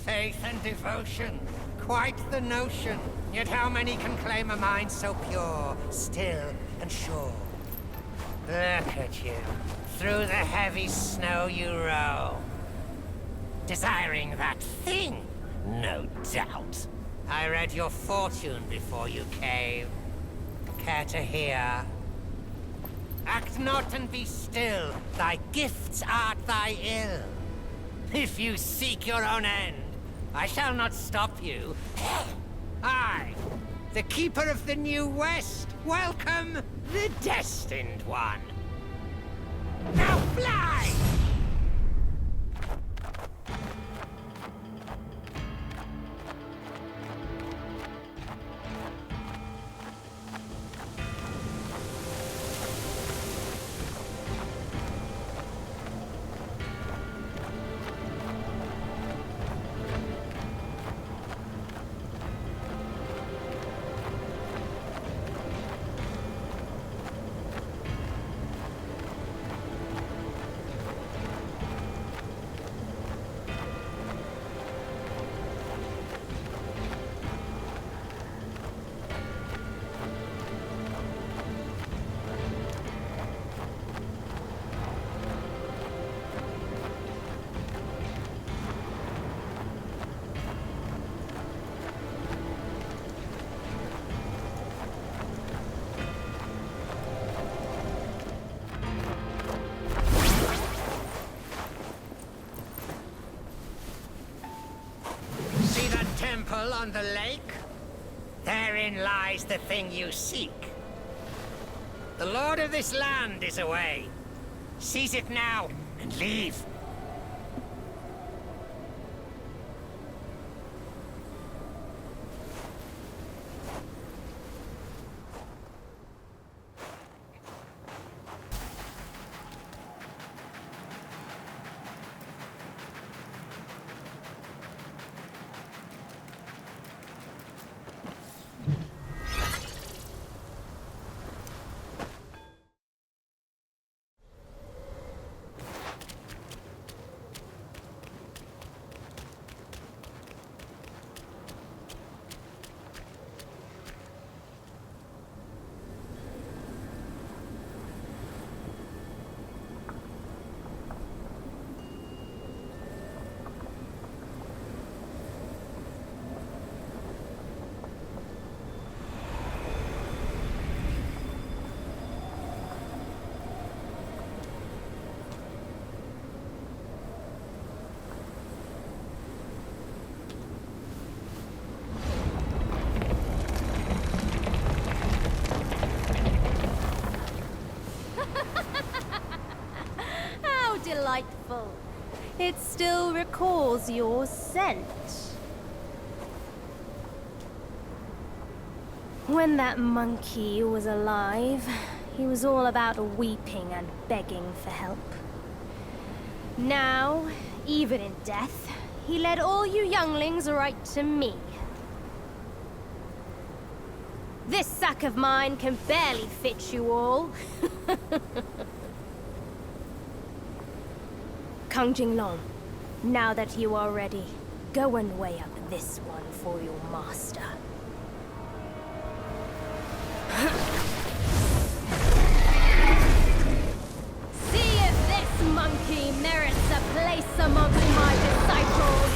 Faith and devotion, quite the notion. Yet how many can claim a mind so pure, still and sure? Look at you. Through the heavy snow you roam. Desiring that thing, no doubt. I read your fortune before you came. Care to hear? Act not and be still. Thy gifts art thy ill. If you seek your own end, I shall not stop you. I, the keeper of the New West, welcome the Destined One. Now fly! On the lake? Therein lies the thing you seek. The lord of this land is away. Seize it now and leave. Delightful. It still recalls your scent. When that monkey was alive, he was all about weeping and begging for help. Now, even in death, he led all you younglings right to me. This sack of mine can barely fit you all. Kanцзинь-lun, now that you are ready, go and weigh up this one for your master. See if this monkey merits a place amongst my disciples.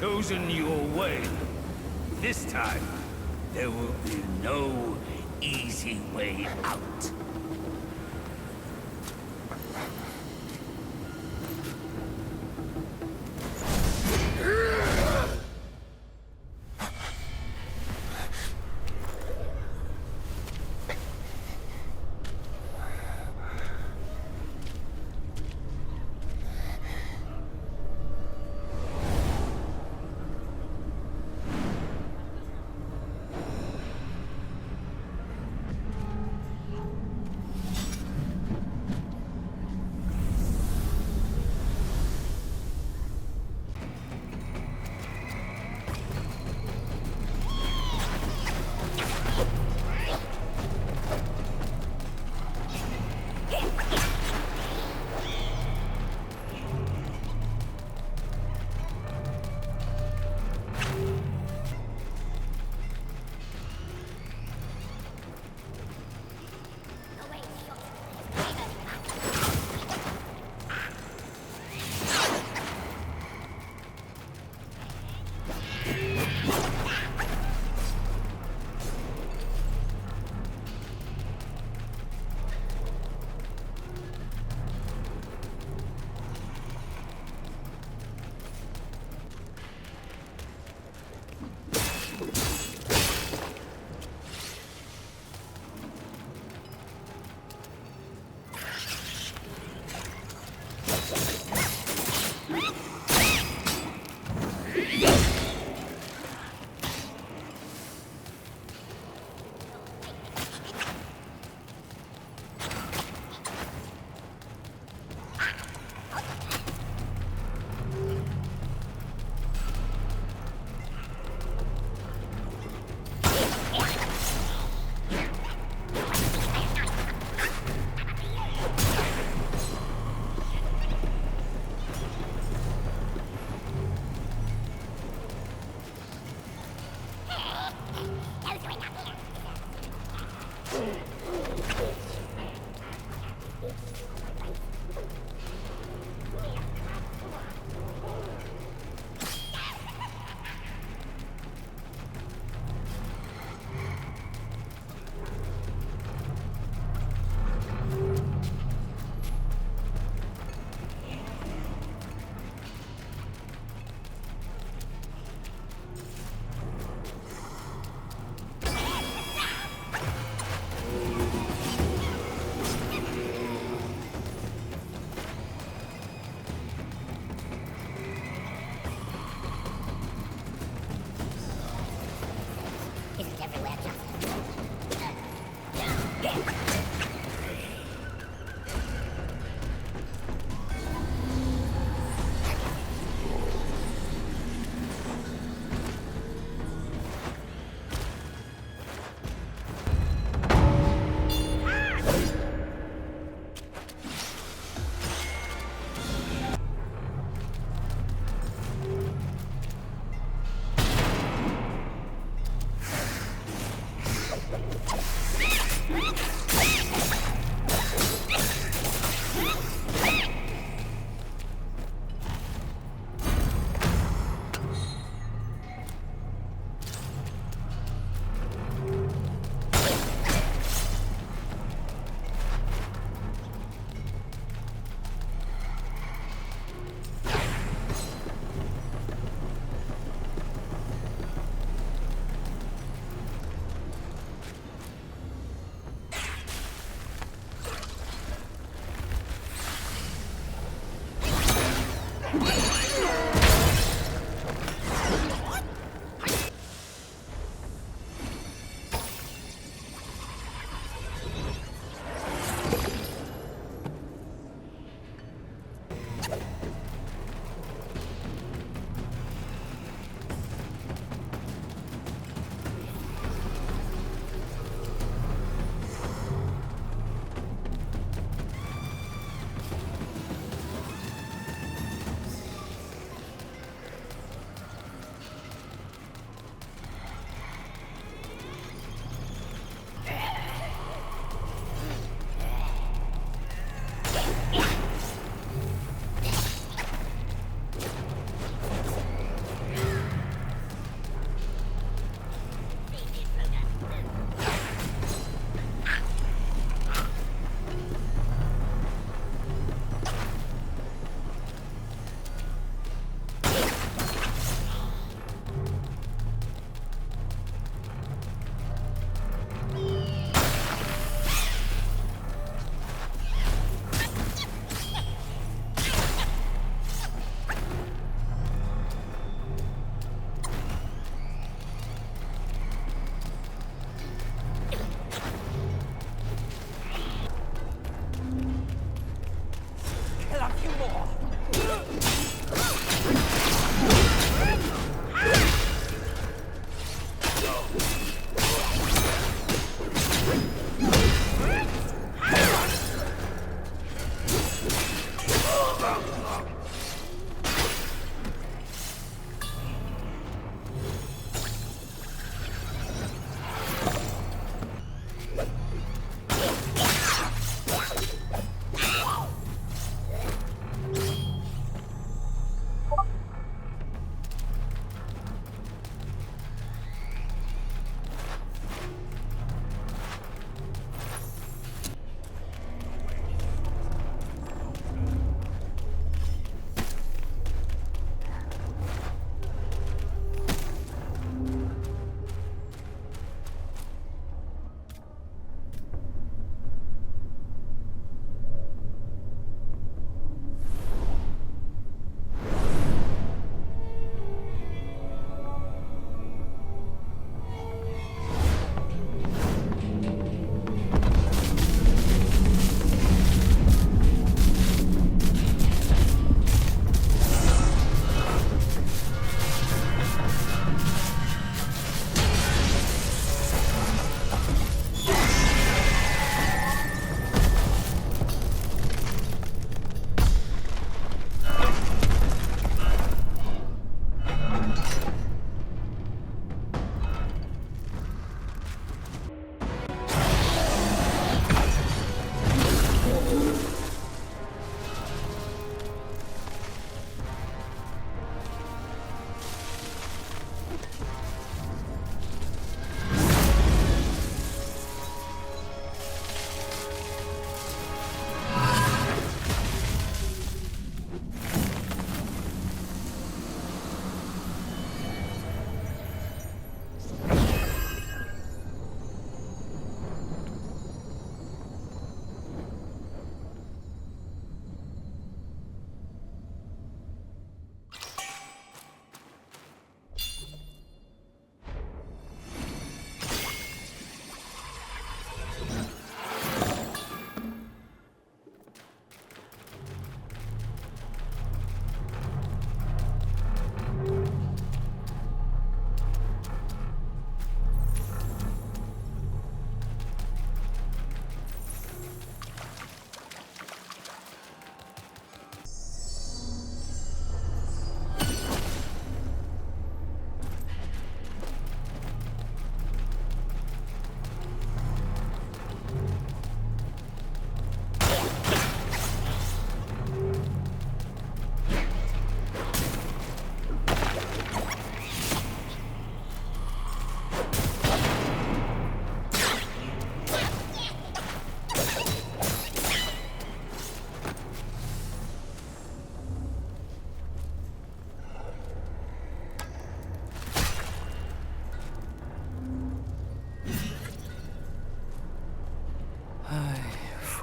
chosen your way. This time, there will be no easy way out.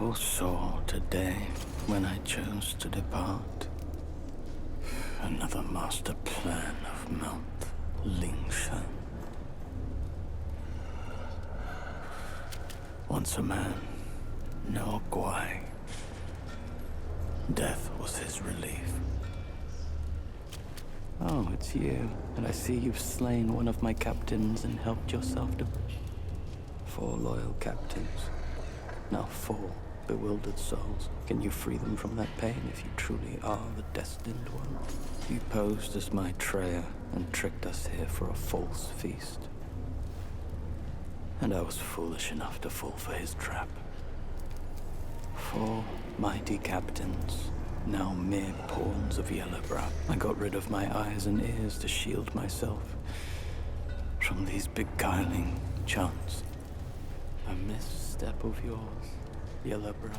foresaw today when I chose to depart. Another master plan of Mount Lingshan. Once a man, no Guai. Death was his relief. Oh, it's you. And I see you've slain one of my captains and helped yourself to 4 loyal captains. Now 4 bewildered souls. Can you free them from that pain if you truly are the destined one? You posed as my Treya and tricked us here for a false feast. And I was foolish enough to fall for his trap. 4 mighty captains, now mere pawns of Yellowbrow. I got rid of my eyes and ears to shield myself from these beguiling chants. A misstep of yours, Yellowbrow.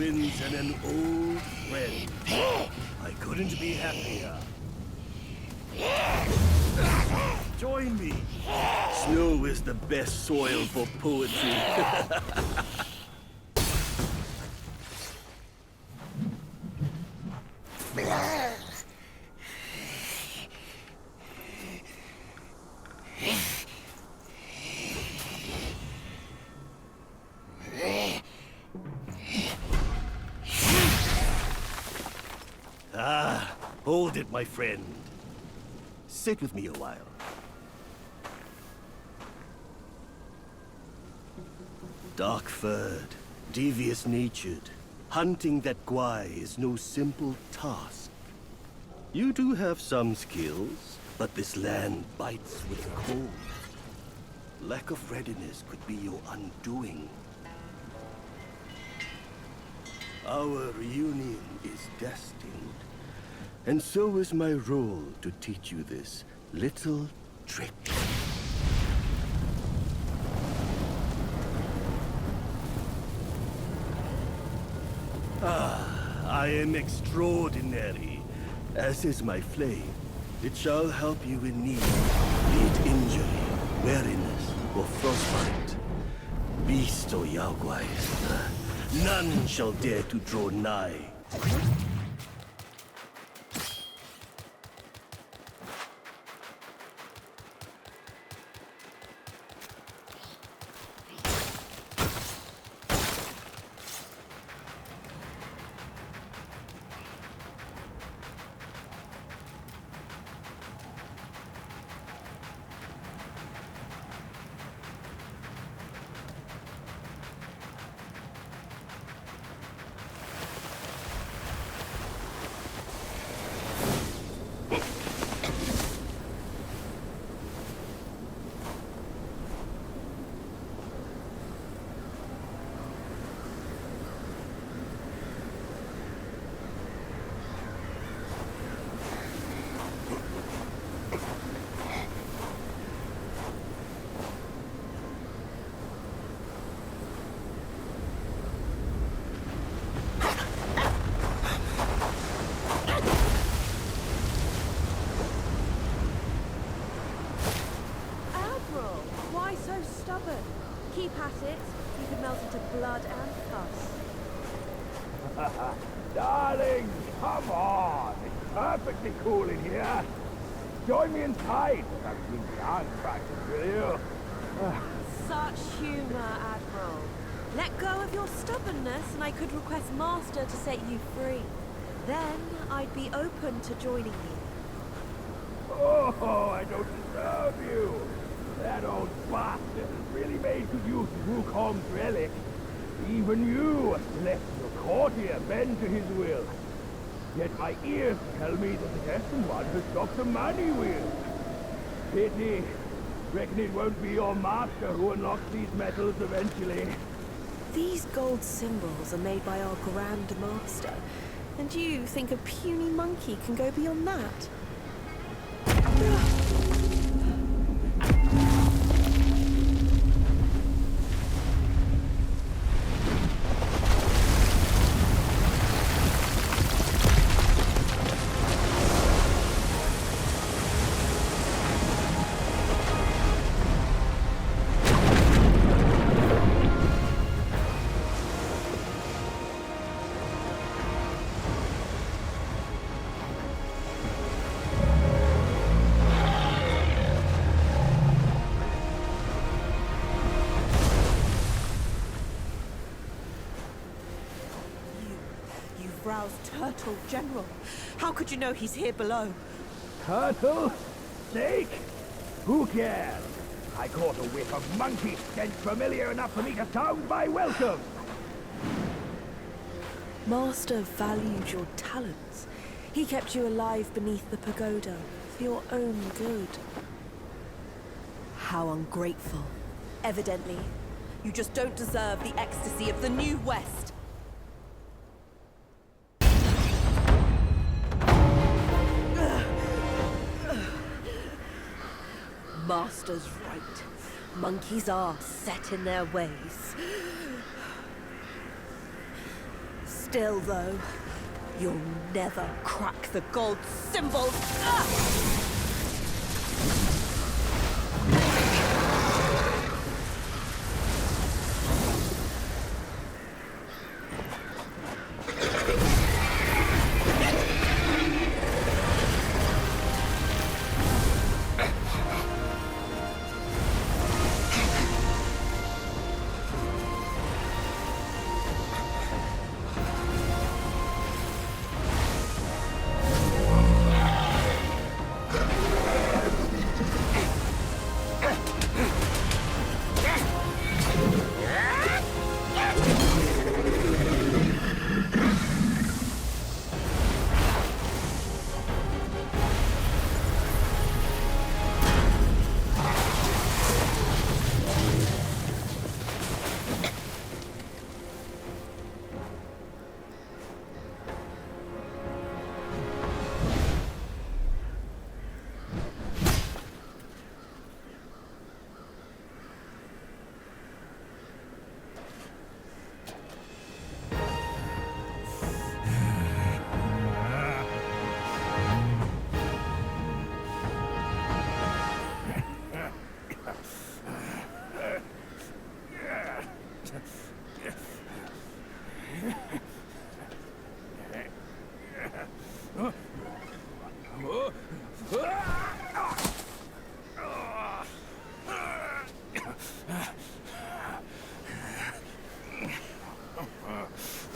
twins and an old friend. I couldn't be happier. Join me. Snow is the best soil for poetry. Hold it, my friend. Sit with me a while. Dark-furred, devious-natured, hunting that guai is no simple task. You do have some skills, but this land bites with cold. Lack of readiness could be your undoing. Our reunion is destined, and so is my role to teach you this little trick. I am extraordinary, as is my flame. It shall help you in need, be it injury, weariness, or frostbite. Beast or Yaoguai, none shall dare to draw nigh. Keep at it. You could melt into blood and pus. Darling, come on. It's perfectly cool in here. Join me inside. That means I'm practice, will you? Such humor, Admiral. Let go of your stubbornness and I could request Master to set you free. Then I'd be open to joining you. Oh, I don't deserve you. That old bastard has really made good use of Wukong's relic. Even you, a celestial courtier, bend to his will. Yet my ears tell me that the destined one has Dr. Money will. Pity. Reckon it won't be your master who unlocks these metals eventually. These gold symbols are made by our Grand Master. And you think a puny monkey can go beyond that? Turtle General. How could you know he's here below? Turtle? Snake? Who cares? I caught a whiff of monkey stench familiar enough for me to sound my welcome. Master valued your talents. He kept you alive beneath the pagoda for your own good. How ungrateful. Evidently, you just don't deserve the ecstasy of the New West. Master's right. Monkeys are set in their ways. still, though. You'll never crack the gold symbols.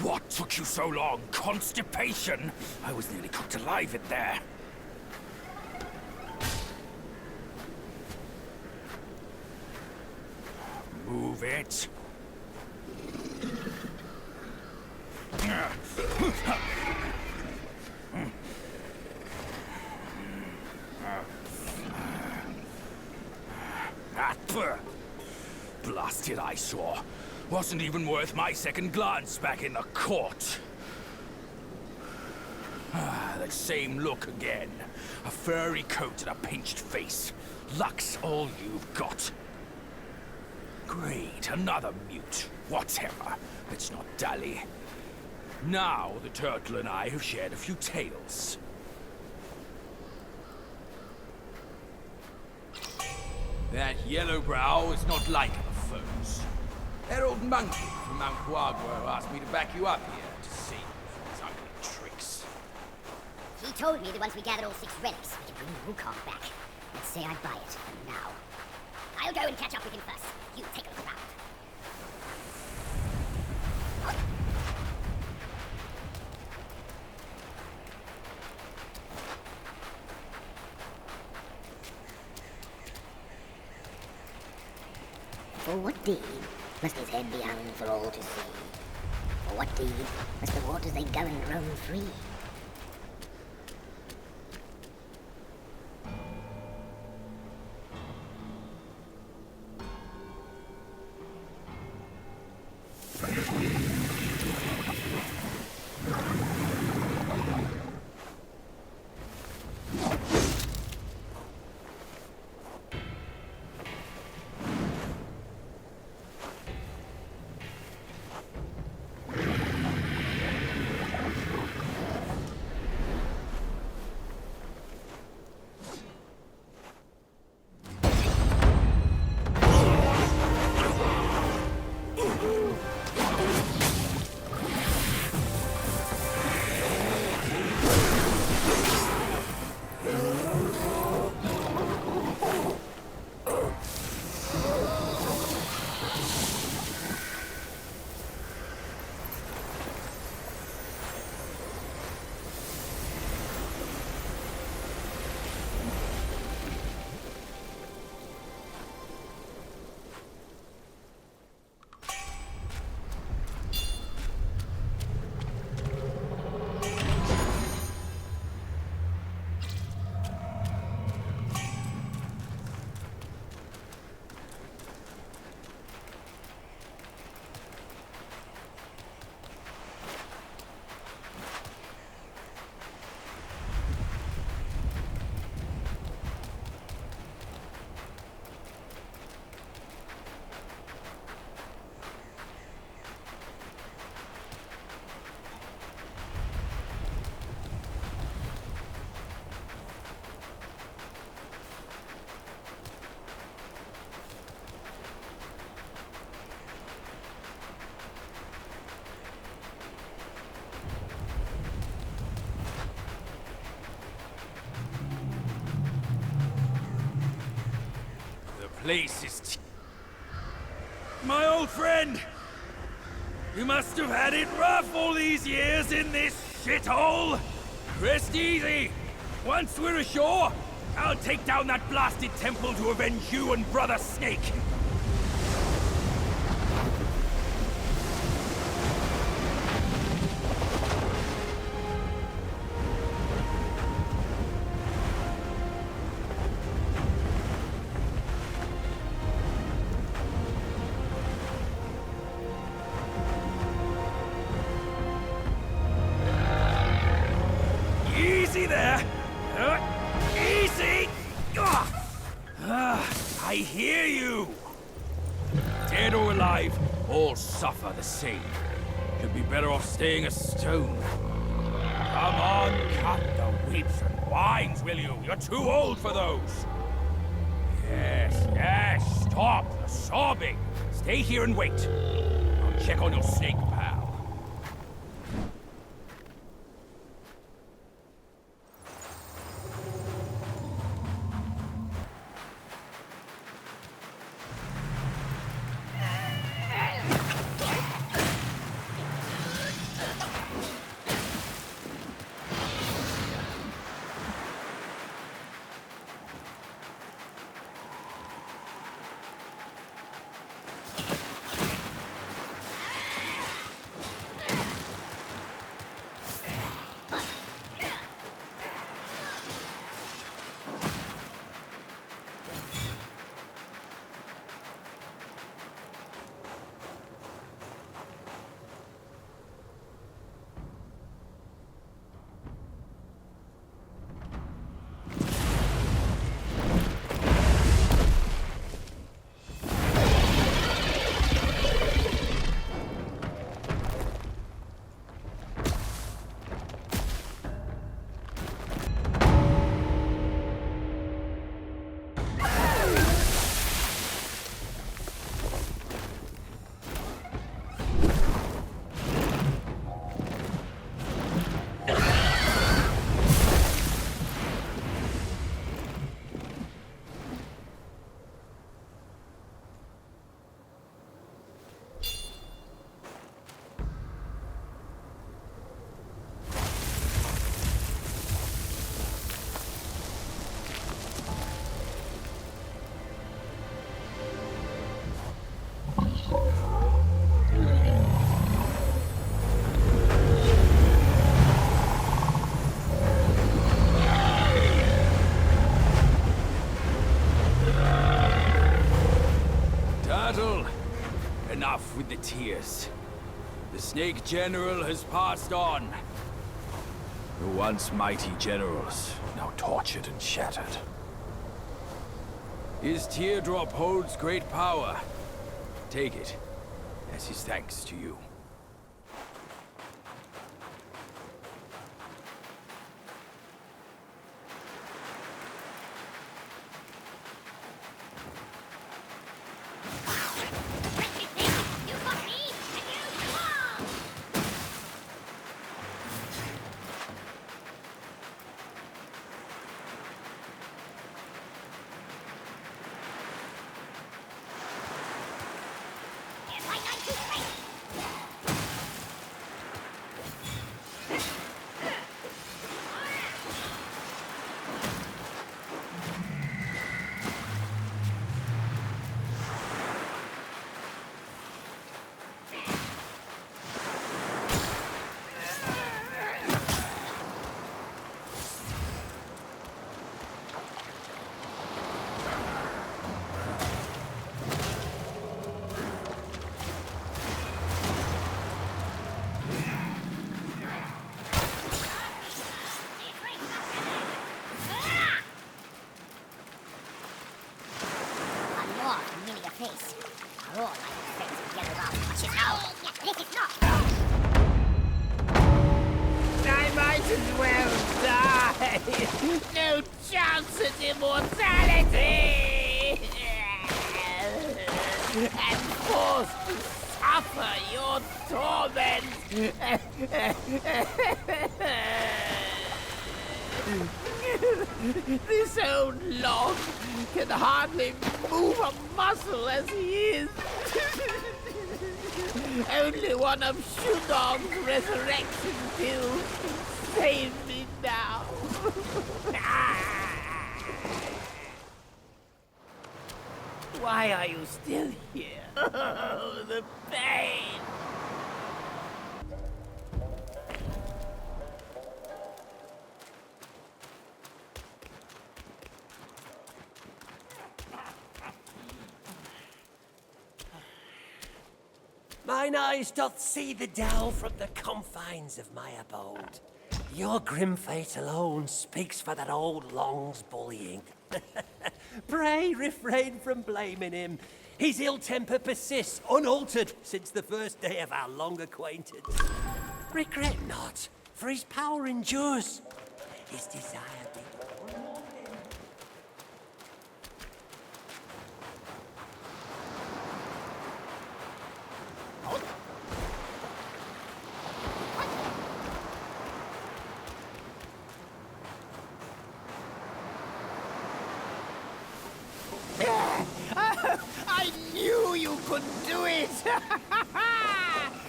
What took you so long? Constipation? I was nearly cooked alive in there. Move it. Blasted eyesore. Wasn't even worth my second glance back in the court. That same look again. A furry coat and a pinched face. Luck's all you've got. Great, another mute. Whatever. Let's not dally. Now the turtle and I have shared a few tales. That yellow brow is not like other foes. That old monkey from Mount Guagua asked me to back you up here to save you from his ugly tricks. He told me that once we gather all 6 relics, we can bring Wukong back. Let's say I buy it, for now. I'll go and catch up with him first. You take a look around. For what deed must his head be hung for all to see? For what deed must the waters they go and roam free? place is... My old friend! You must have had it rough all these years in this shithole! Rest easy! Once we're ashore, I'll take down that blasted temple to avenge you and Brother Snake! Easy there! Easy! I hear you! Dead or alive, all suffer the same. You'd be better off staying a stone. Come on, cut the weeps and whines, will you? You're too old for those. Yes, stop the sobbing. Stay here and wait. I'll check on your snake, pal. Enough with the tears. The Snake General has passed on. The once mighty generals, now tortured and shattered. His teardrop holds great power. Take it as his thanks to you. I might as well die. No chance at immortality. And forced to suffer your torment. This old log can hardly move a muscle as he is. Only one of Shyue Dog's resurrection pills can save me now. Why are you still here? Oh, the pain! Mine eyes doth see the Tao from the confines of my abode. Your grim fate alone speaks for that old Long's bullying. Pray refrain from blaming him. His ill temper persists unaltered since the first day of our long acquaintance. Regret not, for his power endures. His desire be I knew you could do it!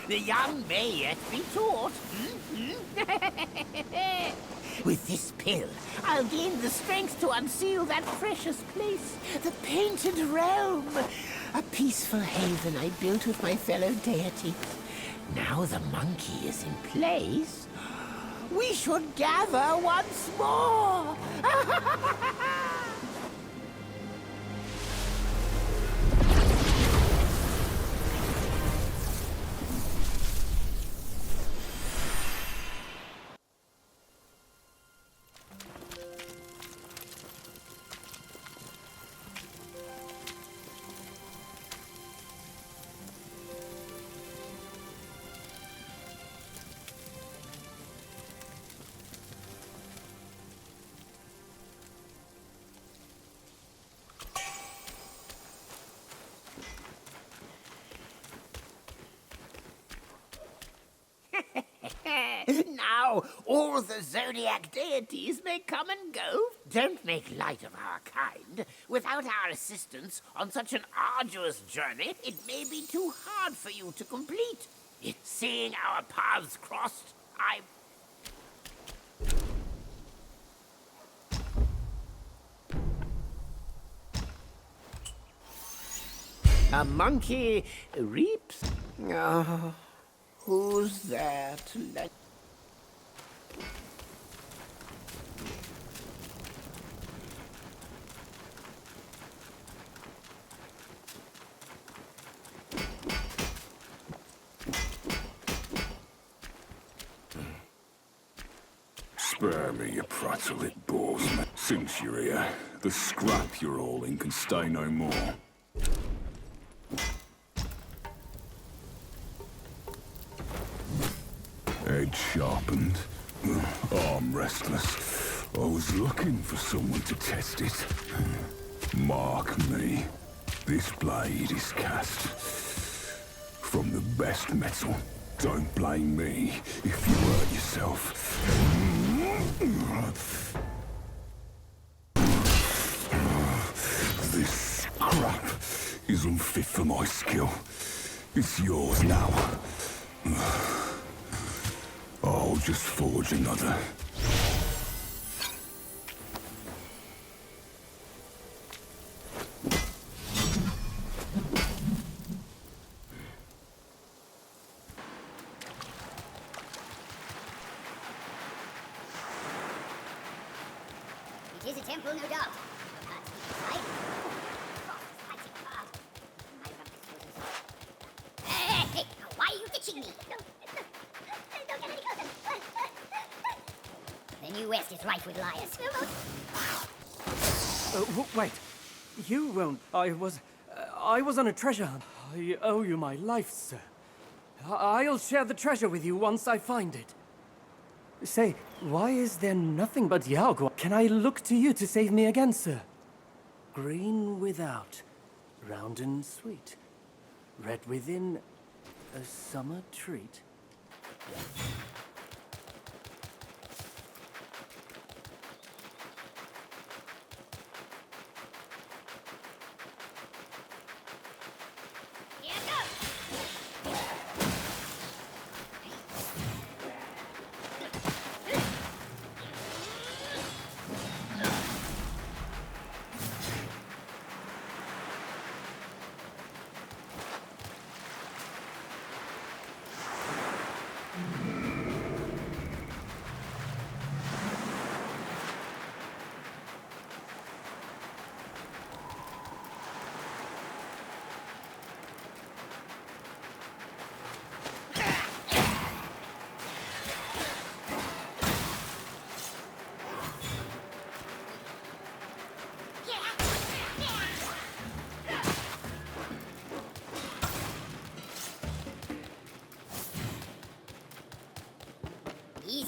The young may yet be taught. With this pill, I'll gain the strength to unseal that precious place, the painted realm. A peaceful haven I built with my fellow deities. Now the monkey is in place, we should gather once more. Now, all the zodiac deities may come and go. Don't make light of our kind. Without our assistance on such an arduous journey, it may be too hard for you to complete. Seeing our paths crossed, A monkey reaps? Oh, who's there to let... Spare me, you prattle, it bores me. Since you're here, the scrap you're all in can stay no more. Head sharpened, arm restless. I was looking for someone to test it. Mark me. This blade is cast from the best metal. Don't blame me if you hurt yourself. This scrap is unfit for my skill. It's yours now. I'll just forge another. It is a temple, no doubt. Hey, why are you ditching me? Don't get any closer. The New West is rife with liars. Wait. You won't... I was on a treasure hunt. I owe you my life, sir. I'll share the treasure with you once I find it. Say, why is there nothing but Yaogua? Can I look to you to save me again, sir? Green without, round and sweet. Red within, a summer treat.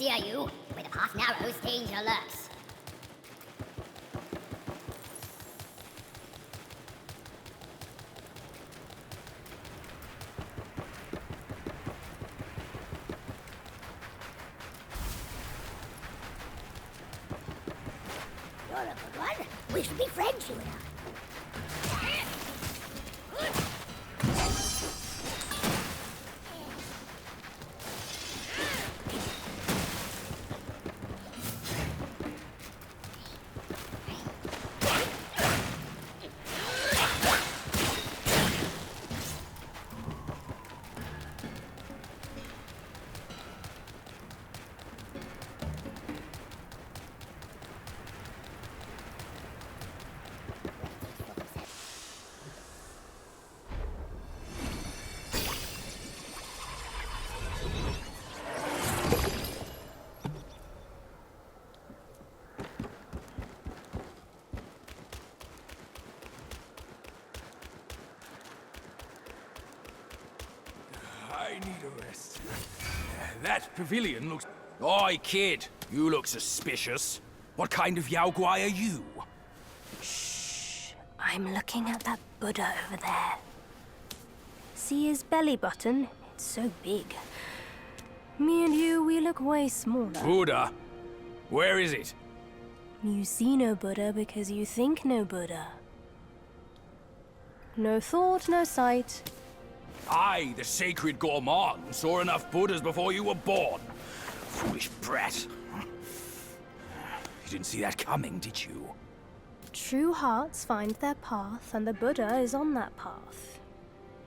Easy are you? Where the path narrows, danger lurks. You're a good one. We should be friends, you and I. I need a rest. That pavilion looks... Oi, kid! You look suspicious. What kind of Yao Guai are you? Shh. I'm looking at that Buddha over there. See his belly button? It's so big. Me and you, we look way smaller. Buddha? Where is it? You see no Buddha because you think no Buddha. No thought, no sight. I, the sacred gourmand, saw enough Buddhas before you were born. Foolish brat. You didn't see that coming, did you? True hearts find their path, and the Buddha is on that path.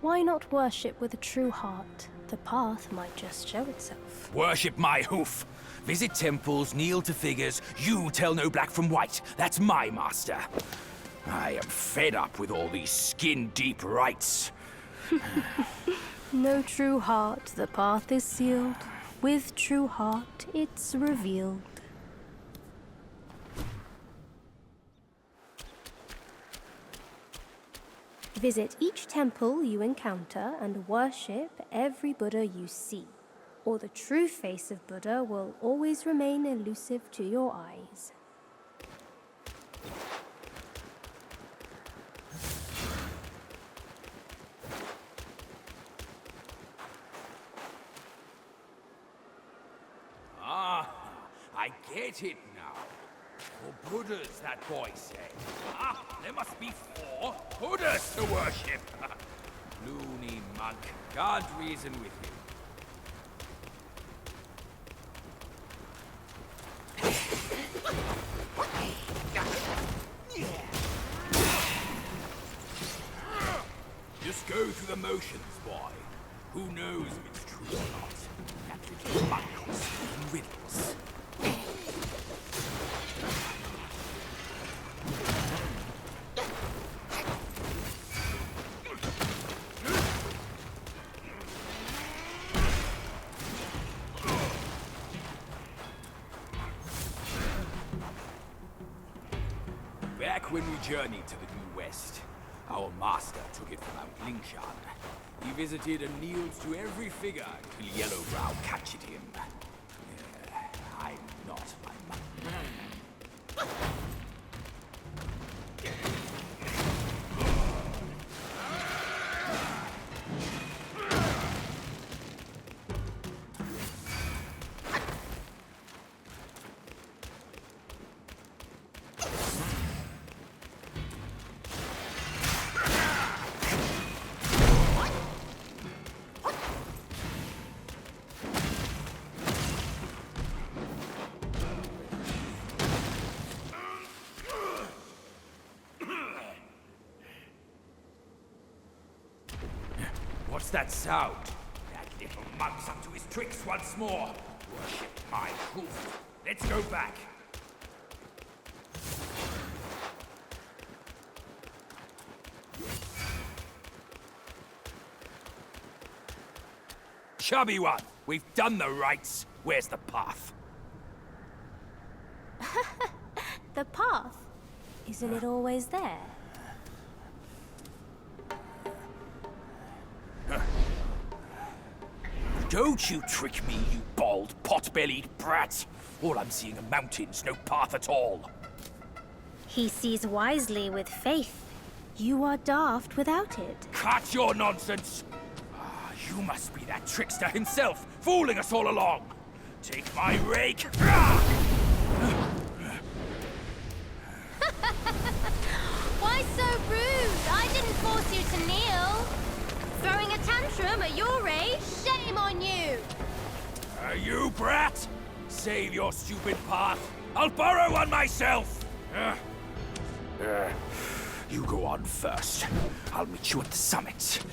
Why not worship with a true heart? The path might just show itself. Worship my hoof. Visit temples, kneel to figures. You tell no black from white. That's my master. I am fed up with all these skin-deep rites. No true heart, the path is sealed. With true heart, it's revealed. Visit each temple you encounter and worship every Buddha you see, or the true face of Buddha will always remain elusive to your eyes. I get it now. 4 Buddhas, that boy said. There must be 4 Buddhas to worship. Loony monk, can't reason with you. Just go through the motions, boy. Who knows if it's true or not? That little monk was speaking riddles. Back when we journeyed to the New West, our master took it from Mount Lingshan. He visited and kneeled to every figure until Yellowbrow captured him. I'm not my monk. What's that sound? That little monk's up to his tricks once more. Worship my hoof. Let's go back. Chubby one, we've done the rites. Where's the path? The path? Isn't it always there? Don't you trick me, you bald pot pot-bellied brat. All I'm seeing are mountains, no path at all. He sees wisely with faith. You are daft without it. Cut your nonsense! You must be that trickster himself, fooling us all along. Take my rake. Why so rude? I didn't force you to kneel. Throwing a tantrum at your age? Shame on you! You brat! Save your stupid path. I'll borrow one myself. You go on first. I'll meet you at the summit.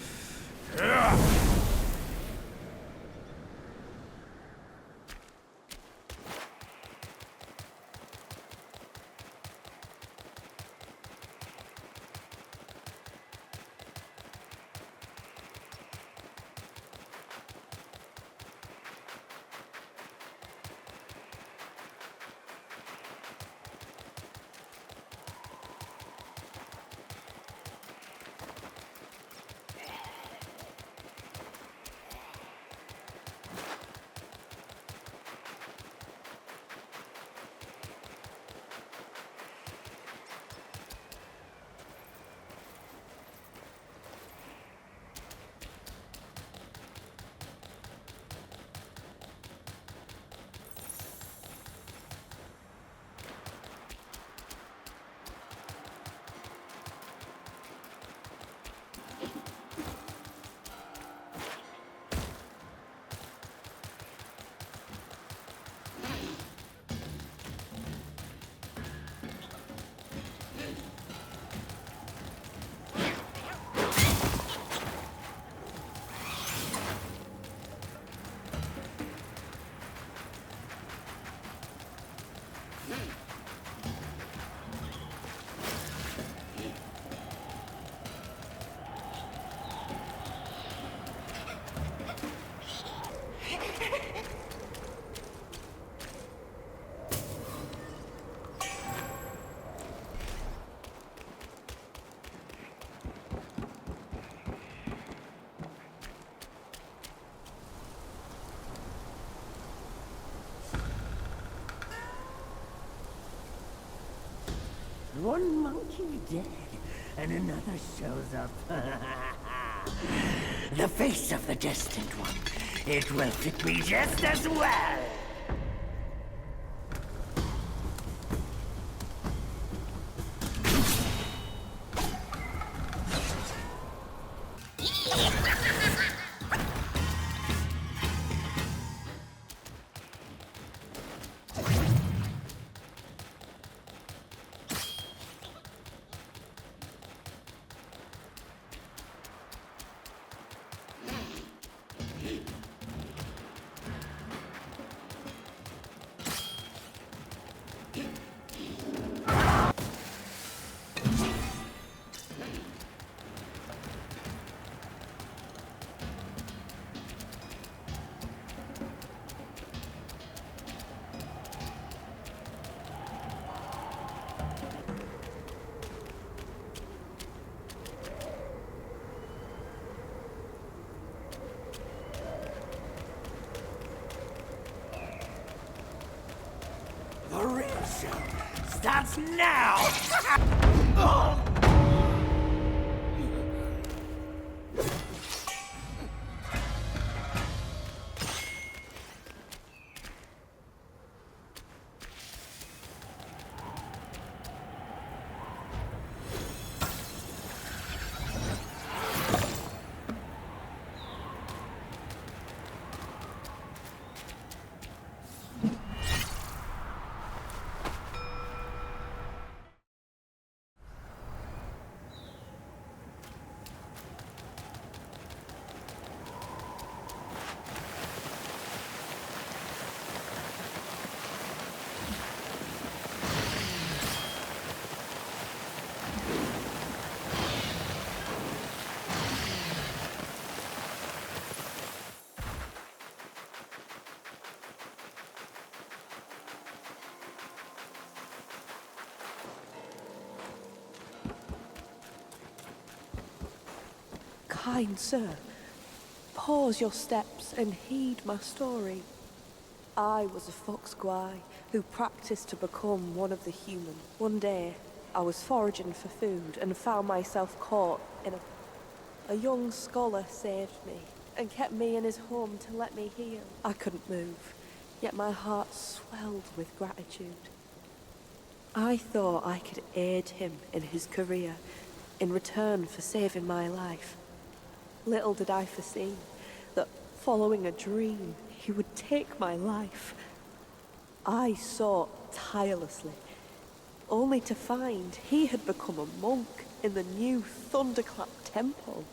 One monkey dead, and another shows up. The face of the destined one. It will fit me just as well. The real show starts now! Kind sir, pause your steps and heed my story. I was a fox guy who practiced to become one of the human. One day, I was foraging for food and found myself caught in a young scholar saved me and kept me in his home to let me heal. I couldn't move, yet my heart swelled with gratitude. I thought I could aid him in his career in return for saving my life. Little did I foresee that following a dream, he would take my life. I sought tirelessly, only to find he had become a monk in the new Thunderclap Temple.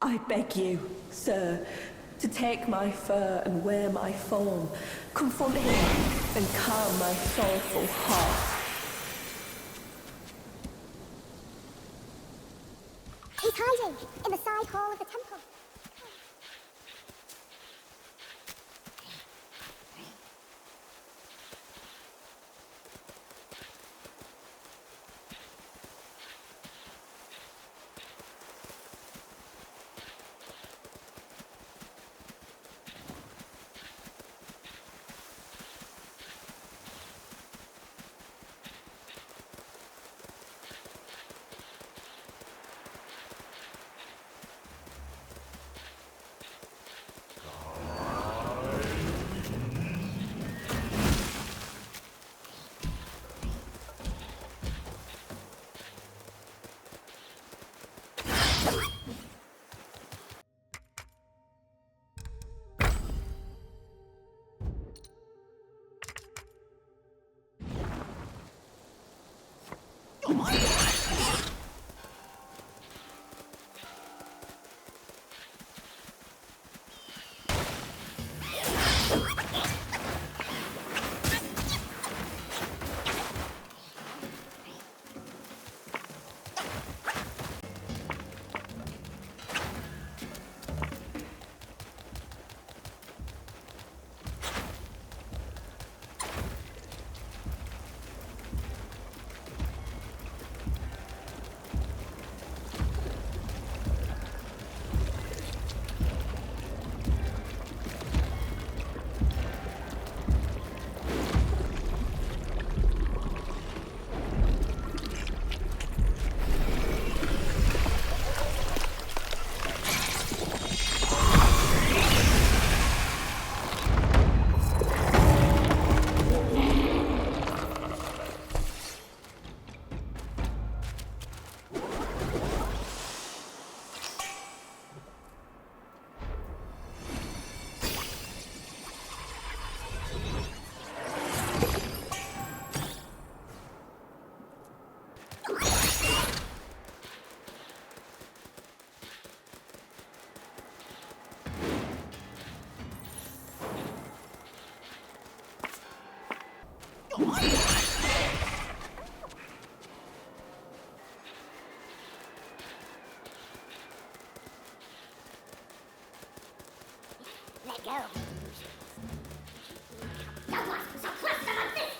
I beg you, sir, to take my fur and wear my form, confront him and calm my sorrowful heart. He's hiding in the side hall of the temple. Let go. No one so close to my fist.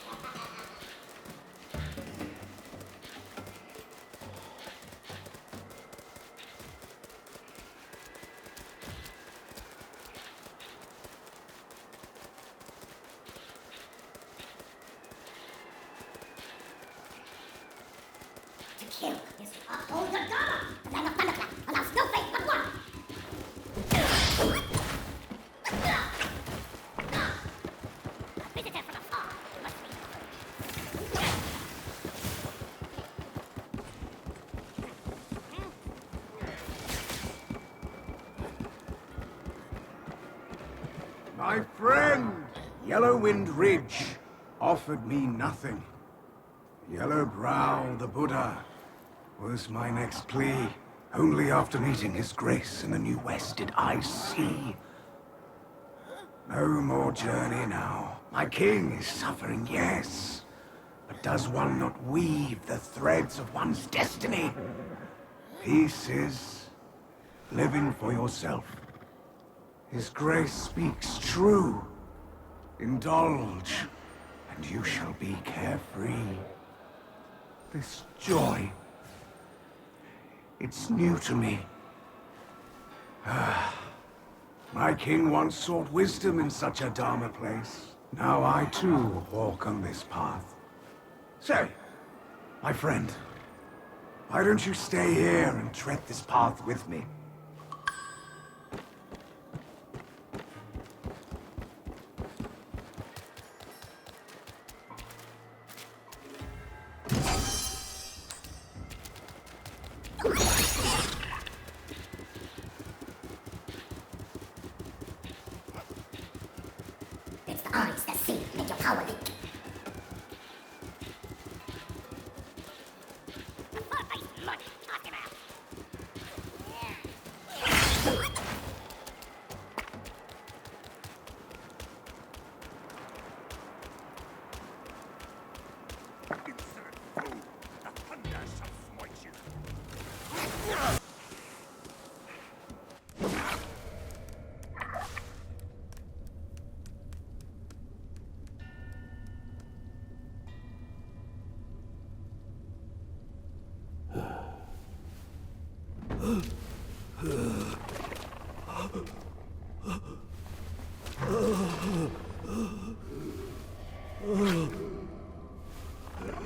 To kill is to uphold the dharma, and then the thunderclap allows no faith but one. My friend, Yellow Wind Ridge, offered me nothing. Yellow Brow, the Buddha, was my next plea. Only after meeting His Grace in the New West did I see. No more journey now. My king is suffering, yes. But does one not weave the threads of one's destiny? Peace is living for yourself. His Grace speaks true. Indulge, and you shall be carefree. This joy, it's new to me. My king once sought wisdom in such a Dharma place. Now I too walk on this path. Say, my friend, why don't you stay here and tread this path with me? It's the eyes that see, make your power leak. The fur-faced mud, cast him out.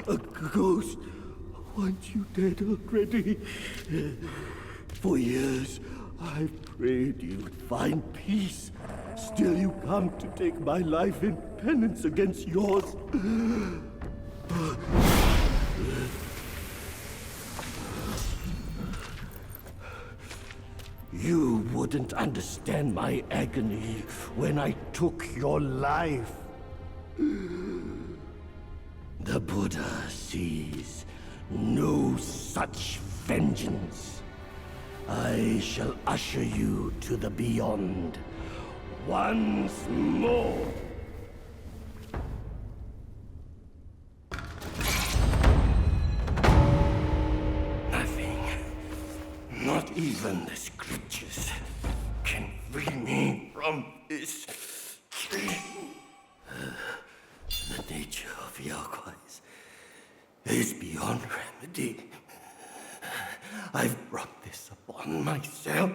A ghost wants you dead already. For years, I've prayed you'd find peace. Still you come to take my life in penance against yours. You wouldn't understand my agony when I took your life. The Buddha sees no such vengeance. I shall usher you to the beyond once more. Nothing, not even the scriptures, can free me from this chain. The nature of Yaoguais is beyond remedy. I've brought this upon myself.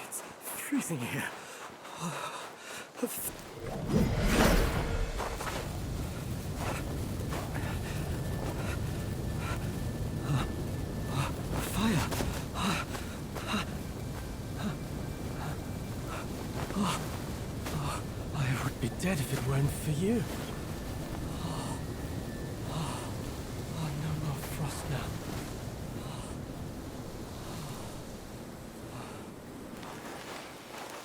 It's freezing here. Fire. I would be dead if it weren't for you. No more frost now.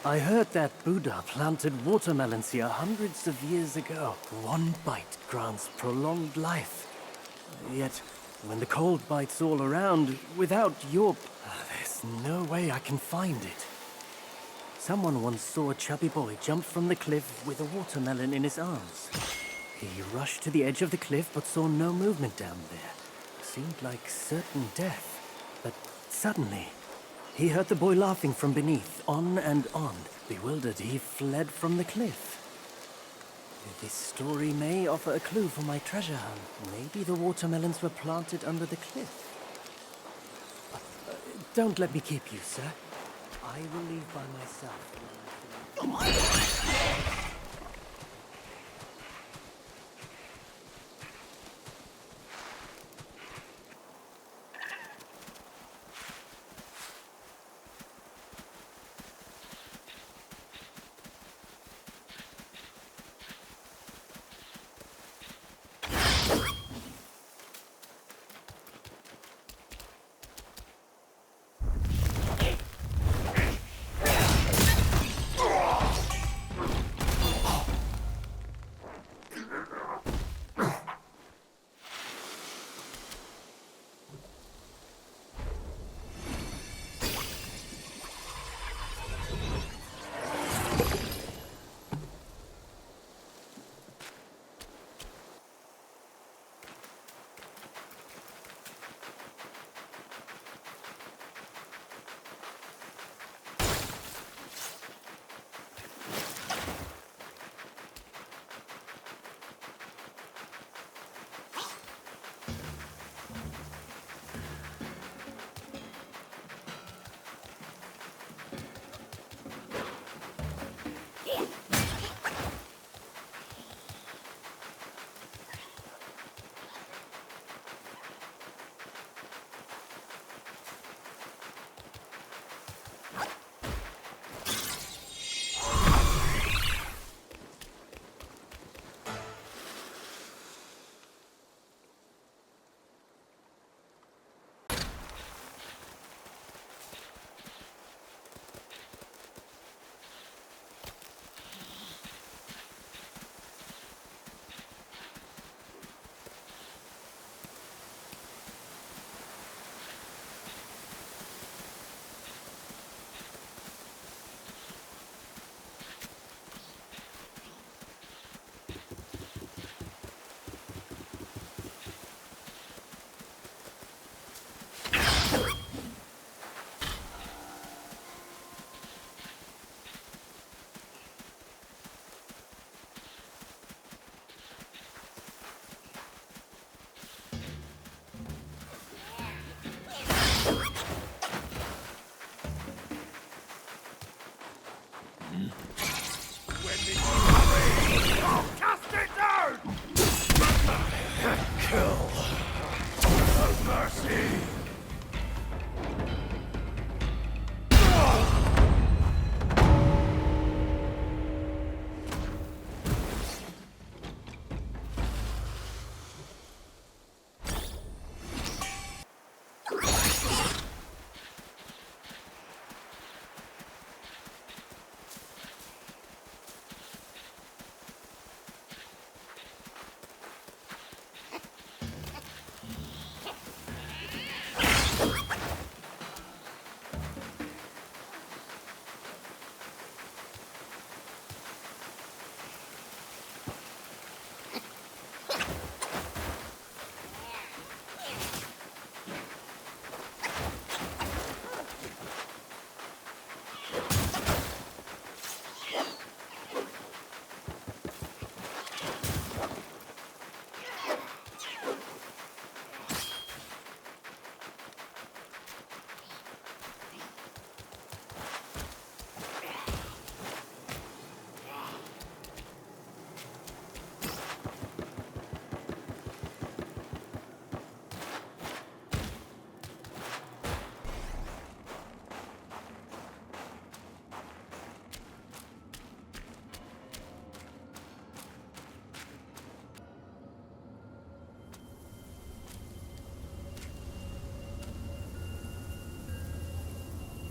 I heard that Buddha planted watermelons here hundreds of years ago. One bite grants prolonged life. Yet, when the cold bites all around, without your... there's no way I can find it. Someone once saw a chubby boy jump from the cliff with a watermelon in his arms. He rushed to the edge of the cliff but saw no movement down there. Seemed like certain death. But suddenly, he heard the boy laughing from beneath, on and on. Bewildered, he fled from the cliff. This story may offer a clue for my treasure hunt. Maybe the watermelons were planted under the cliff. Don't let me keep you, sir. I will leave by myself.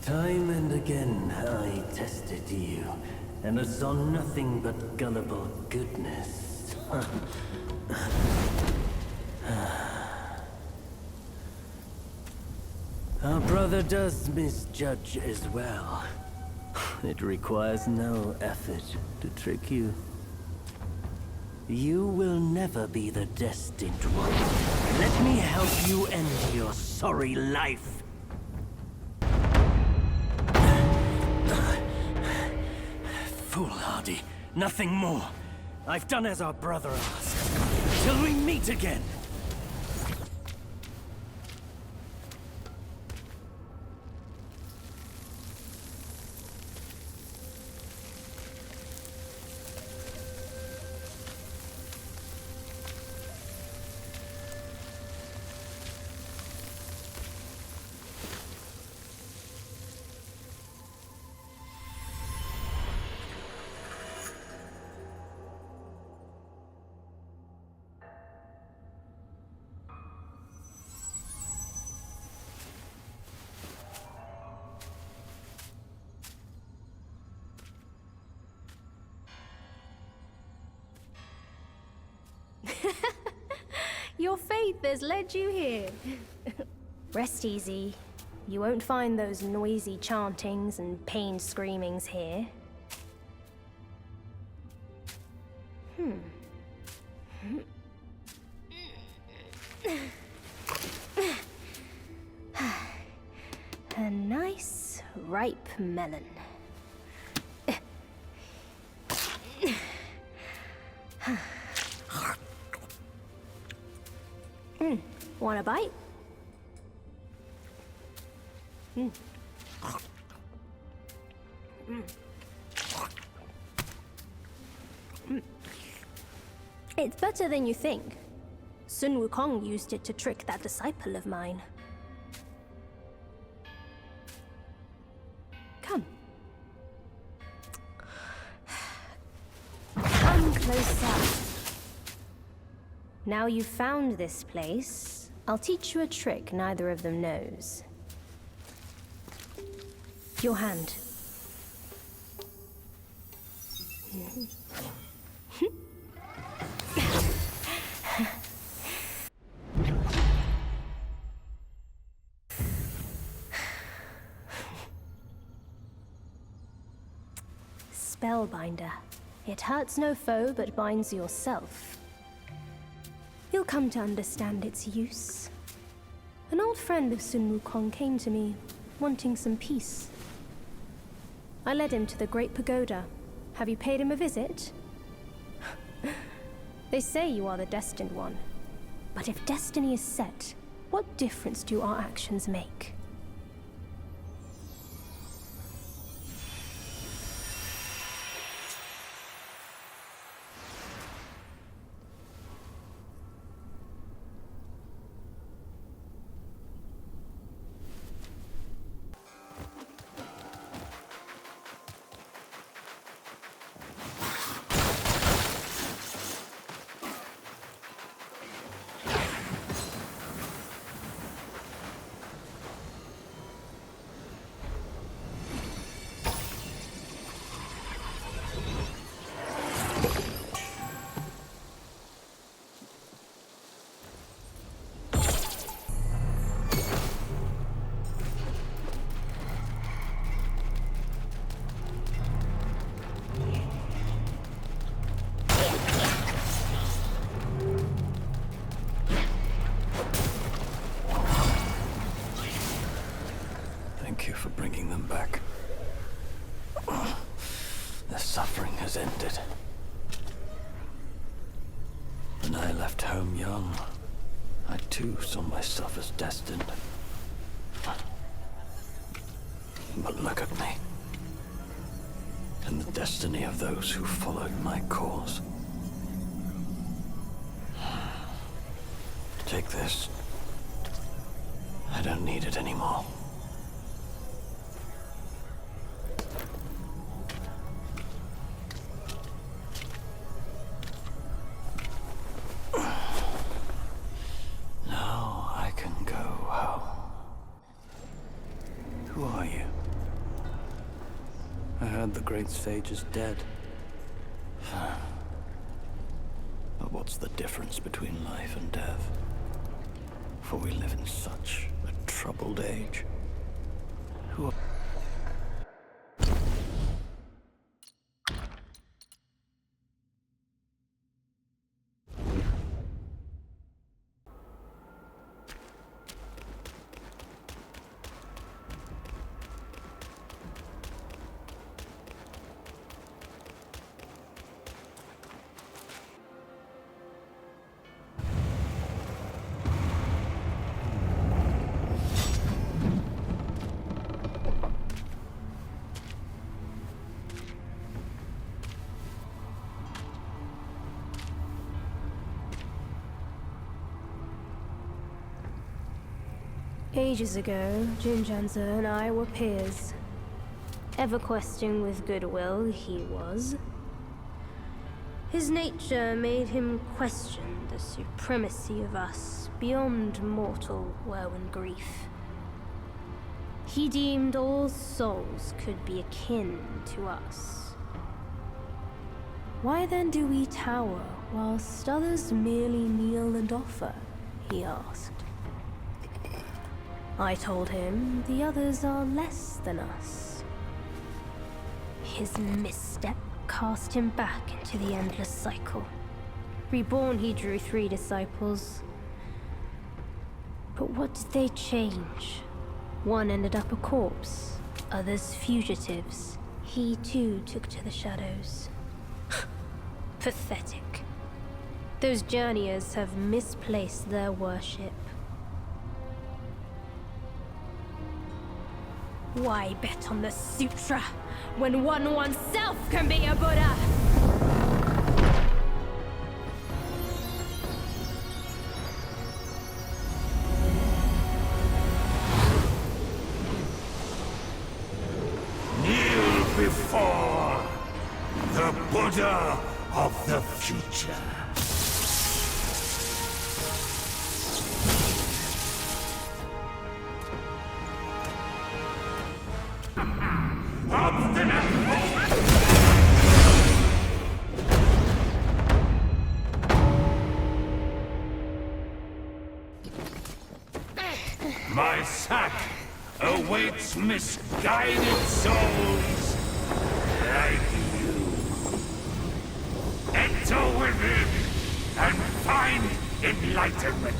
Time and again I tested you, and I saw nothing but gullible goodness. Our brother does misjudge as well. It requires no effort to trick you. You will never be the destined one. Let me help you end your sorry life. Foolhardy. Nothing more. I've done as our brother asked. Till we meet again. Your faith has led you here. Rest easy. You won't find those noisy chantings and pained screamings here. A nice, ripe melon. Want a bite? It's better than you think. Sun Wukong used it to trick that disciple of mine. Come. Come closer. Now you've found this place, I'll teach you a trick neither of them knows. Your hand. Spellbinder. It hurts no foe but binds yourself. You'll come to understand its use. An old friend of Sun Wukong came to me, wanting some peace. I led him to the Great Pagoda. Have you paid him a visit? They say you are the destined one. But if destiny is set, what difference do our actions make? Thank you for bringing them back. Their suffering has ended. When I left home young, I too saw myself as destined. But look at me. And the destiny of those who followed my cause. Take this. I don't need it anymore. Now I can go home. Who are you? I heard the great sage is dead. But what's the difference between life and death? For we live in such a troubled age. Who are... Ages ago, Jinjanza and I were peers. Ever questing with goodwill, he was. His nature made him question the supremacy of us beyond mortal woe and grief. He deemed all souls could be akin to us. Why then do we tower whilst others merely kneel and offer? He asked. I told him the others are less than us. His misstep cast him back into the endless cycle. Reborn, he drew 3 disciples. But what did they change? One ended up a corpse, others fugitives. He too took to the shadows. Pathetic. Those journeyers have misplaced their worship. Why bet on the sutra when one oneself can be a Buddha? Kneel before the Buddha of the future. My sack awaits misguided souls like you. Enter within and find enlightenment.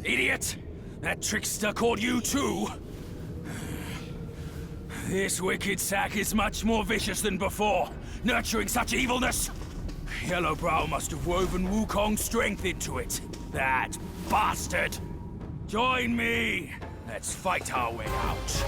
Idiot! That trickster caught you too! This wicked sack is much more vicious than before, nurturing such evilness! Yellowbrow must have woven Wukong's strength into it. That bastard! Join me! Let's fight our way out.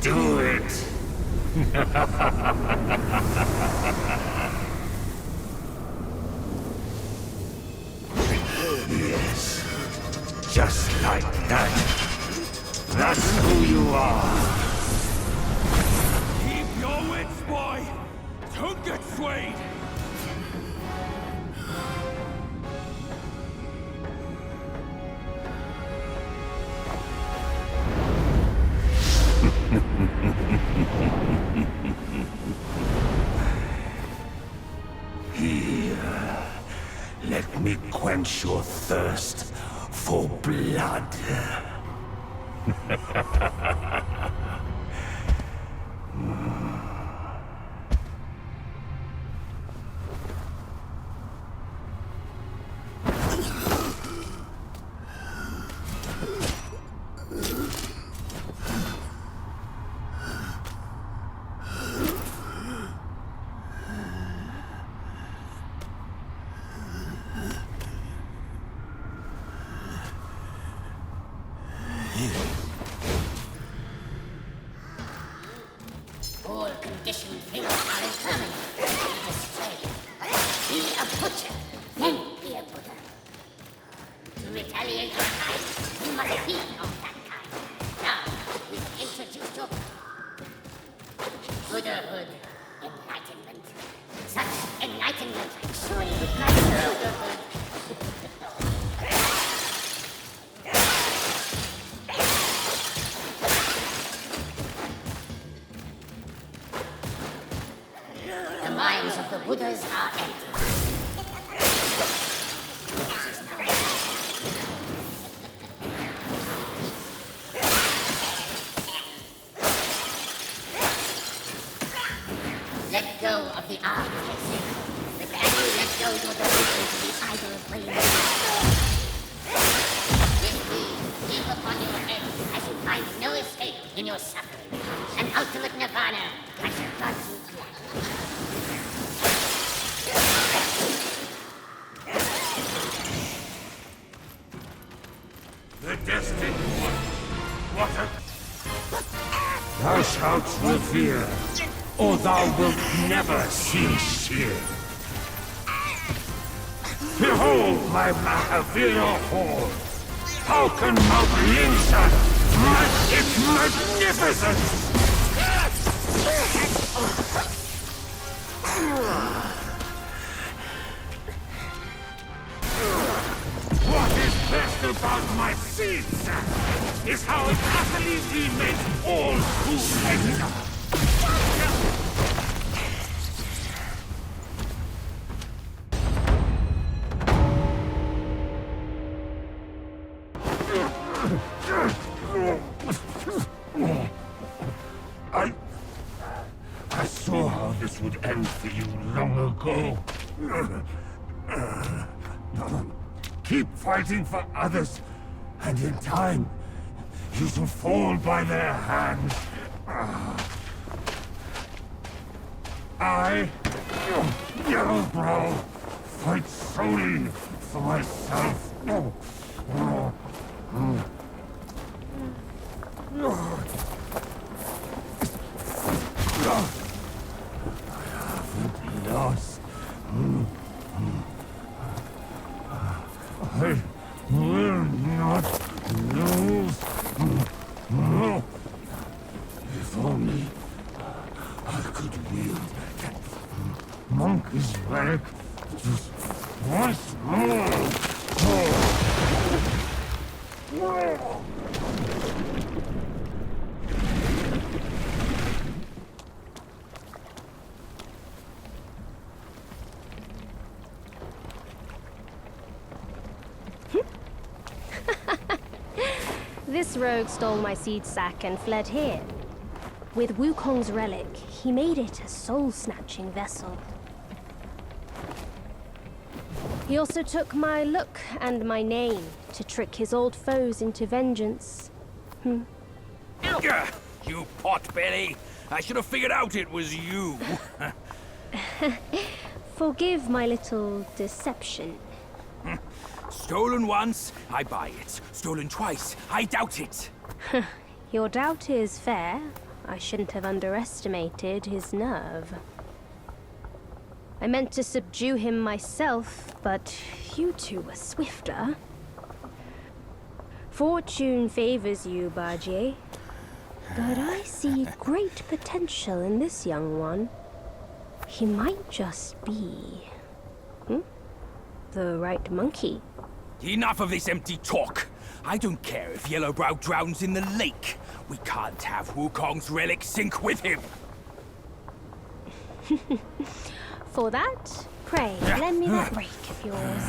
Do it! Yes. Just like that. That's who you are. Keep your wits, boy! Don't get swayed! Here, let me quench your thirst for blood. All conditioned things are impermanent. Be a butcher, then be a Buddha. To retaliate on time, you must be of that kind. Now, we've introduced your Buddhahood, enlightenment. Such enlightenment surely would grant Buddhahood. The minds of the Buddhas are empty. Let go of the arm, the can you let go your devotion to the idol of brain? With me, deep upon your head, as you find no escape in your suffering, an ultimate nirvana, as your gods you The destined one. What a... Thou shalt revere, or thou wilt never cease here. Behold my Mahavira hall. How can Mount Linsa match its magnificence? What is best about my seeds is how it utterly remakes all who enter. I saw how this would end for you long ago. Keep fighting for others, and in time, you shall fall by their hands. I, Yellowbrow, fight solely for myself. I haven't lost. I will not lose. If only I could wield that monkey's relic just once more. This rogue stole my seed sack and fled here. With Wukong's relic, he made it a soul-snatching vessel. He also took my look and my name to trick his old foes into vengeance. Gah, you potbelly! I should have figured out it was you. Forgive my little deception. Stolen once, I buy it. Stolen twice, I doubt it. Your doubt is fair. I shouldn't have underestimated his nerve. I meant to subdue him myself, but you two were swifter. Fortune favors you, Bajie. But I see great potential in this young one. He might just be... the right monkey. Enough of this empty talk. I don't care if Yellowbrow drowns in the lake. We can't have Wukong's relic sink with him. For that, pray, lend me that rake of yours.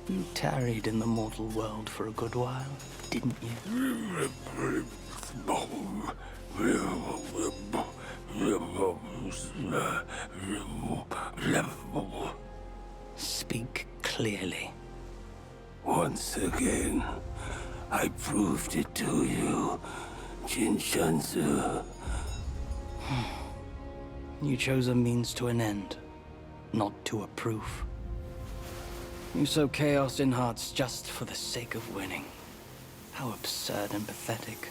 You tarried in the mortal world for a good while, didn't you? Speak clearly. Once again, I proved it to you, Jinshanzu. You chose a means to an end, not to a proof. You sow chaos in hearts just for the sake of winning. How absurd and pathetic.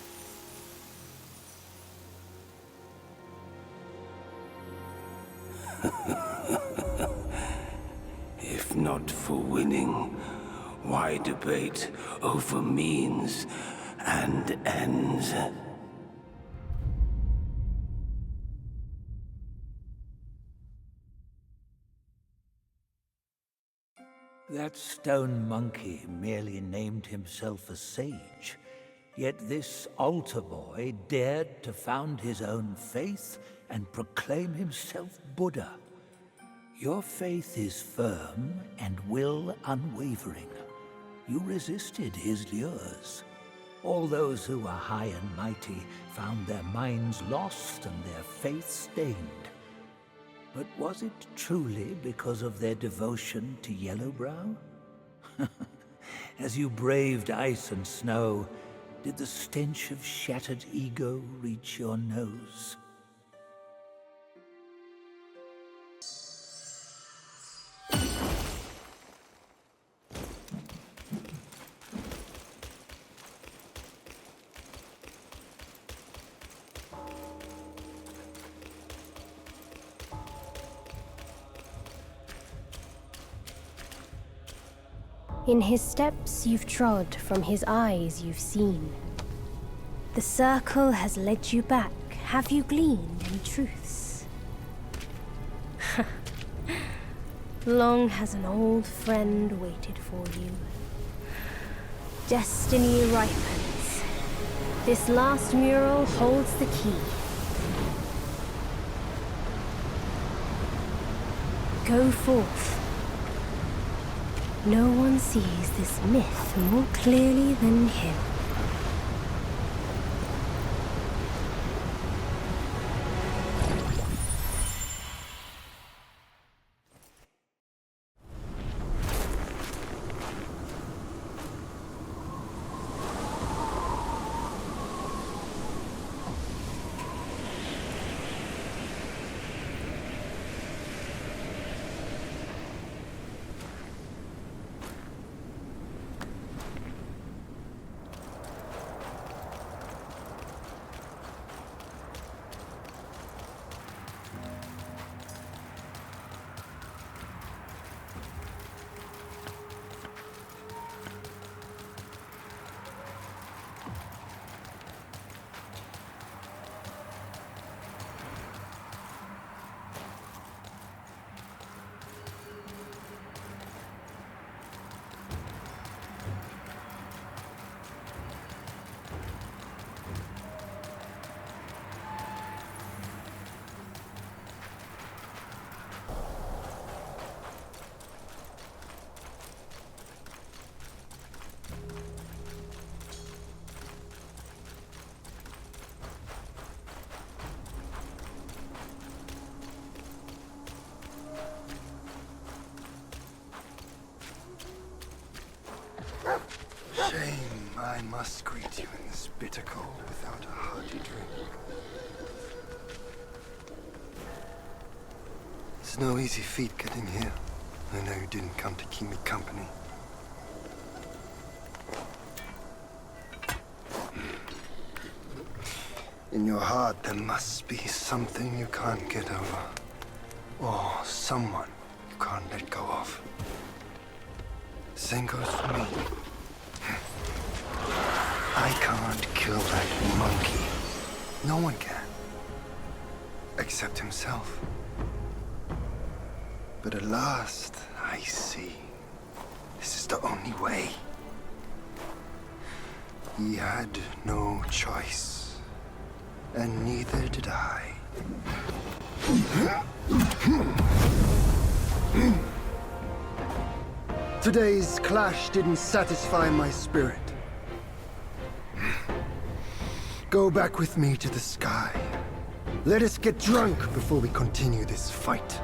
If not for winning, why debate over means and ends? That stone monkey merely named himself a sage, yet this altar boy dared to found his own faith and proclaim himself Buddha. Your faith is firm and will unwavering. You resisted his lures. All those who were high and mighty found their minds lost and their faith stained. But was it truly because of their devotion to Yellowbrow? As you braved ice and snow, did the stench of shattered ego reach your nose? In his steps you've trod, from his eyes you've seen. The circle has led you back. Have you gleaned any truths? Long has an old friend waited for you. Destiny ripens. This last mural holds the key. Go forth. No one sees this myth more clearly than him. Shame I must greet you in this bitter cold without a hearty drink. It's no easy feat getting here. I know you didn't come to keep me company. In your heart, there must be something you can't get over. Or someone you can't let go of. Same goes for me. I can't kill that monkey. No one can. Except himself. But at last, I see. This is the only way. He had no choice. And neither did I. Today's clash didn't satisfy my spirit. Go back with me to the sky. Let us get drunk before we continue this fight.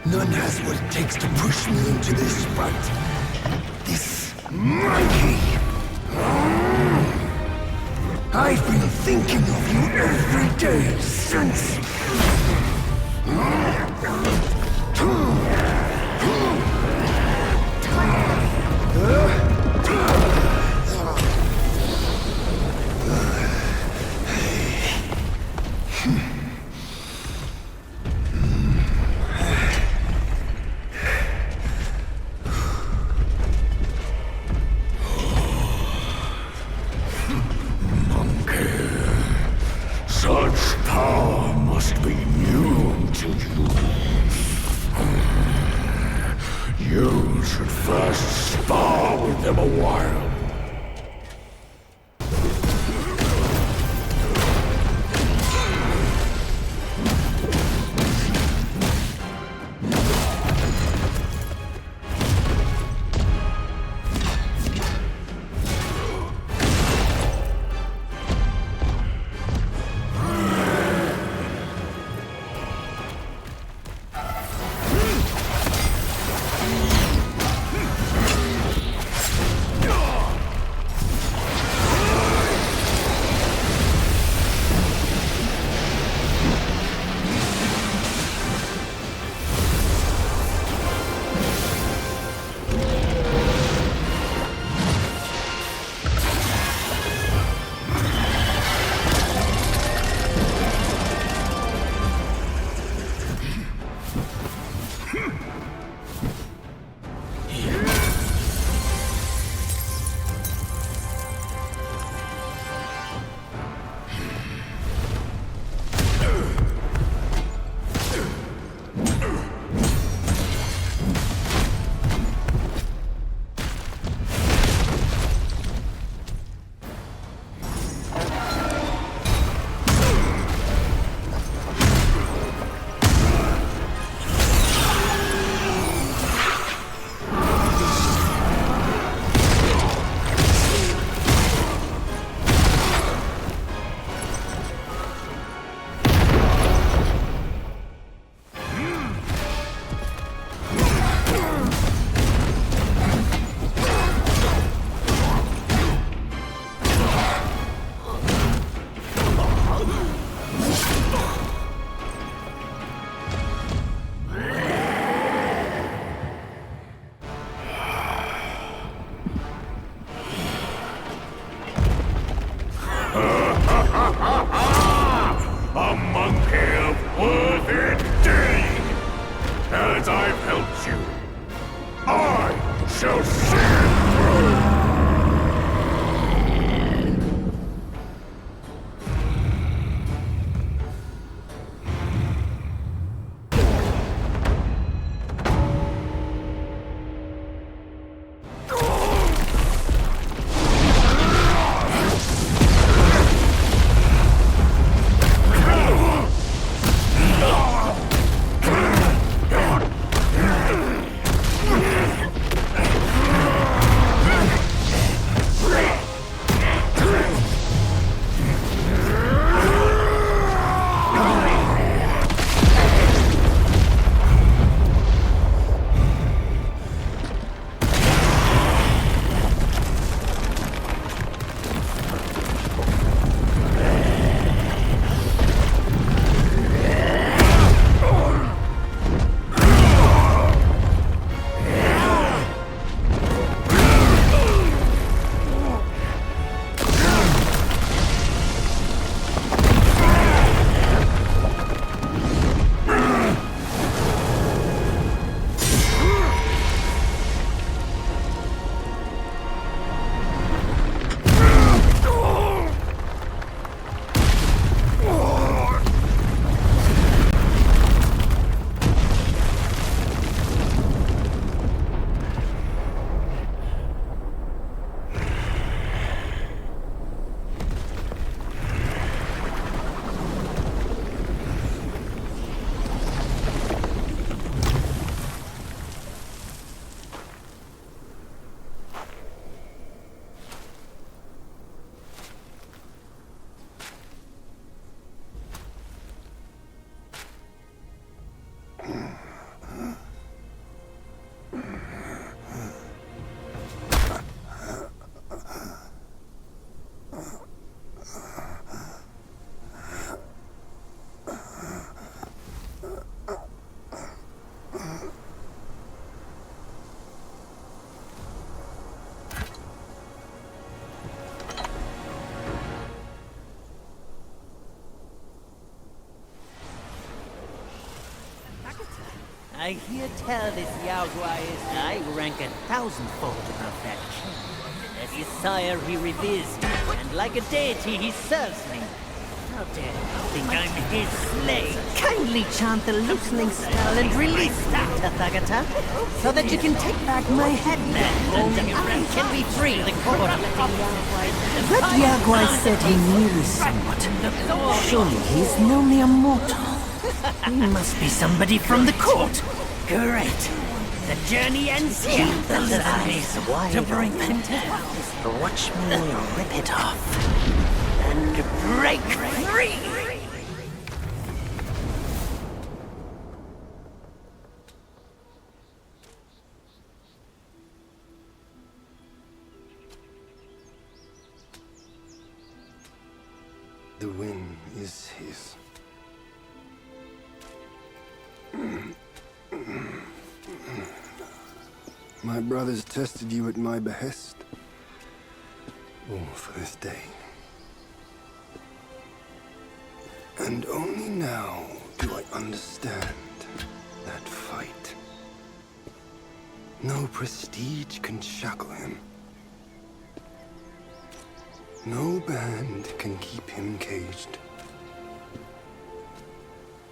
None has what it takes to push me into this fight. This monkey! I've been thinking of you every day since... Such power must be new to you. You should first spar with them a while. A monkey of worth indeed! As I've helped you, I shall see it through! I hear tell this Yaogua is I rank 1,000-fold above that king. As his sire he reveres me, and like a deity he serves me. How dare you think I'm his slave? Kindly chant the loosening spell and release that, Tathagata, so that you can take back my headband and I can be free. The court. That Yaogua said he knew me somewhat. Surely he's only a mortal. He must be somebody from the court. Great. The journey ends here. Keep the lies wide to bring them down. Watch me rip it off and break free. The win is his. My brothers tested you at my behest. All for this day. And only now do I understand that fight. No prestige can shackle him. No band can keep him caged.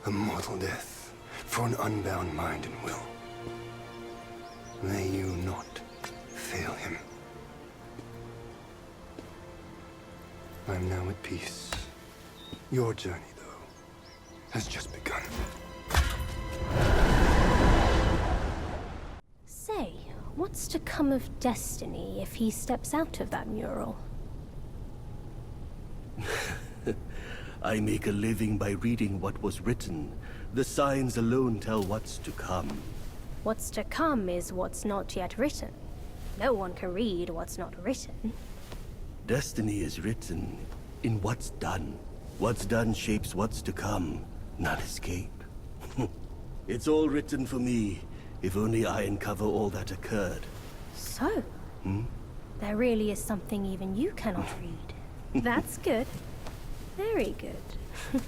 A mortal death for an unbound mind and will. May you not fail him. I'm now at peace. Your journey, though, has just begun. Say, what's to come of Destiny if he steps out of that mural? I make a living by reading what was written. The signs alone tell what's to come. What's to come is what's not yet written. No one can read what's not written. Destiny is written in what's done. What's done shapes what's to come, not escape. It's all written for me, if only I uncover all that occurred. So, there really is something even you cannot read. That's good. Very good.